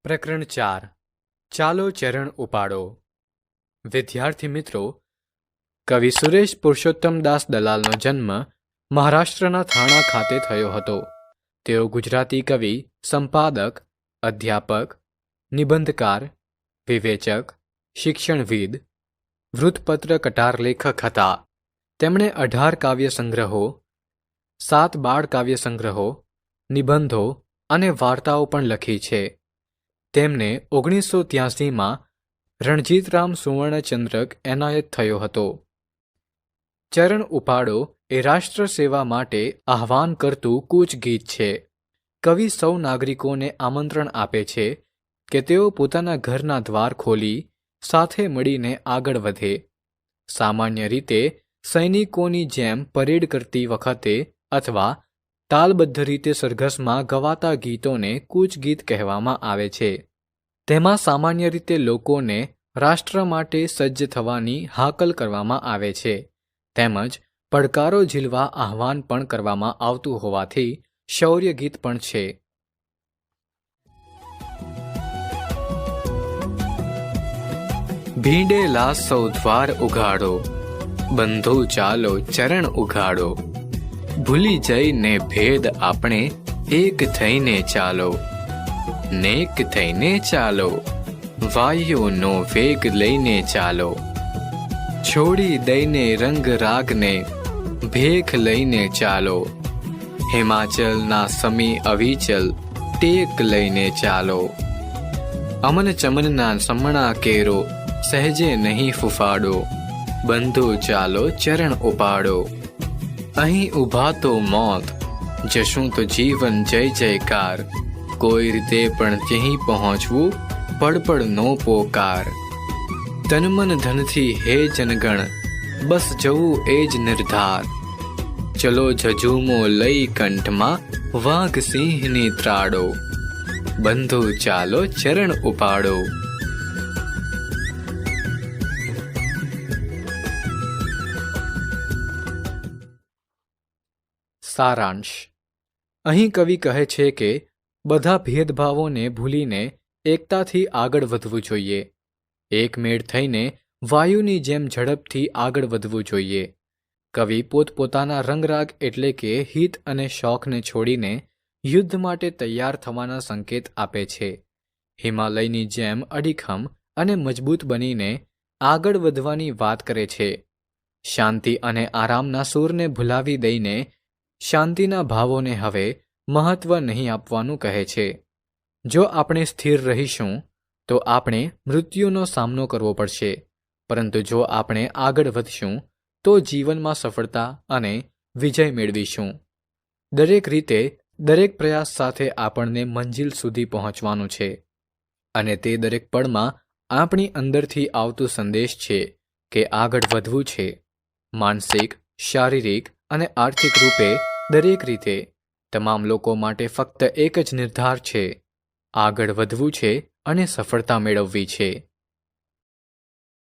પ્રકરણ 4 ચાલો ચરણ ઉપાડો. વિદ્યાર્થી મિત્રો, કવિ સુરેશ પુરુષોત્તમદાસ દલાલનો જન્મ મહારાષ્ટ્રના થાણા ખાતે થયો હતો. તેઓ ગુજરાતી કવિ, સંપાદક, અધ્યાપક, નિબંધકાર, વિવેચક, શિક્ષણવિદ, વૃત્તપત્ર કટાર લેખક હતા. તેમણે 18 કાવ્ય સંગ્રહો, 7 બાળ કાવ્ય સંગ્રહો, નિબંધો અને વાર્તાઓ પણ લખી છે. તેમને 1983માં રણજીતરામ સુવર્ણચંદ્રક એનાયત થયો હતો. ચરણ ઉપાડો એ રાષ્ટ્ર સેવા માટે આહ્વાન કરતું કૂચ ગીત છે. કવિ સૌ નાગરિકોને આમંત્રણ આપે છે કે તેઓ પોતાના ઘરના દ્વાર ખોલી સાથે મળીને આગળ વધે. સામાન્ય રીતે સૈનિકોની જેમ પરેડ કરતી વખતે અથવા તાલબદ્ધ રીતે સરઘસમાં ગવાતા ગીતોને કૂચ ગીત કહેવામાં આવે છે. તેમાં સામાન્ય રીતે લોકોને રાષ્ટ્ર માટે સજ્જ થવાની હાકલ કરવામાં આવે છે, તેમજ પડકારો ઝીલવા આહ્વાન પણ કરવામાં આવતું હોવાથી શૌર્ય ગીત પણ છે. ભીંડેલા સૌ દ્વાર ઉઘાડો, બંધો ચાલો ચરણ ઉઘાડો. ભૂલી જઈને ભેદ આપણે એક થઈને ચાલો, નેક થઈને ચાલો, વાયુનો વેગ લઈને ચાલો. છોડી દઈને રંગ રાગને ભેખ લઈને ચાલો, હિમાચલના સમી અવિચલ ટેક લઈને ચાલો. અમન ચમનના સમણા કેરો સહેજે નહીં ફૂફાડો, બંધો ચાલો ચરણ ઉપાડો. અહીં ઊભા તો મોત, જશું તો જીવન જય જયકાર. કોઈ રીતે પણ ત્યાં પહોંચવું પડપડનો પોકાર. તનમન ધનથી હે જનગણ, બસ જવું એ જ નિર્ધાર. ચલો ઝઝૂમો લઈ કંઠમાં વાઘ સિંહની ત્રાડો, બંધો ચાલો ચરણ ઉપાડો. સારાંશ. અહીં કવિ કહે છે કે બધા ભેદભાવોને ભૂલીને એકતાથી આગળ વધવું જોઈએ. એકમેળ થઈને વાયુની જેમ ઝડપથી આગળ વધવું જોઈએ. કવિ પોતપોતાના રંગરાગ એટલે કે હિત અને શોખને છોડીને યુદ્ધ માટે તૈયાર થવાના સંકેત આપે છે. હિમાલયની જેમ અડીખમ અને મજબૂત બનીને આગળ વધવાની વાત કરે છે. શાંતિ અને આરામના સૂરને ભૂલાવી દઈને શાંતિના ભાવોને હવે મહત્વ નહીં આપવાનું કહે છે. જો આપણે સ્થિર રહીશું તો આપણે મૃત્યુનો સામનો કરવો પડશે, પરંતુ જો આપણે આગળ વધશું તો જીવનમાં સફળતા અને વિજય મેળવીશું. દરેક રીતે દરેક પ્રયાસ સાથે આપણને મંજિલ સુધી પહોંચવાનું છે, અને તે દરેક પળમાં આપણી અંદરથી આવતો સંદેશ છે કે આગળ વધવું છે. માનસિક, શારીરિક અને આર્થિક રૂપે દરેક રીતે તમામ લોકો માટે ફક્ત એક જ નિર્ધાર છે: આગળ વધવું છે અને સફળતા મેળવવી છે.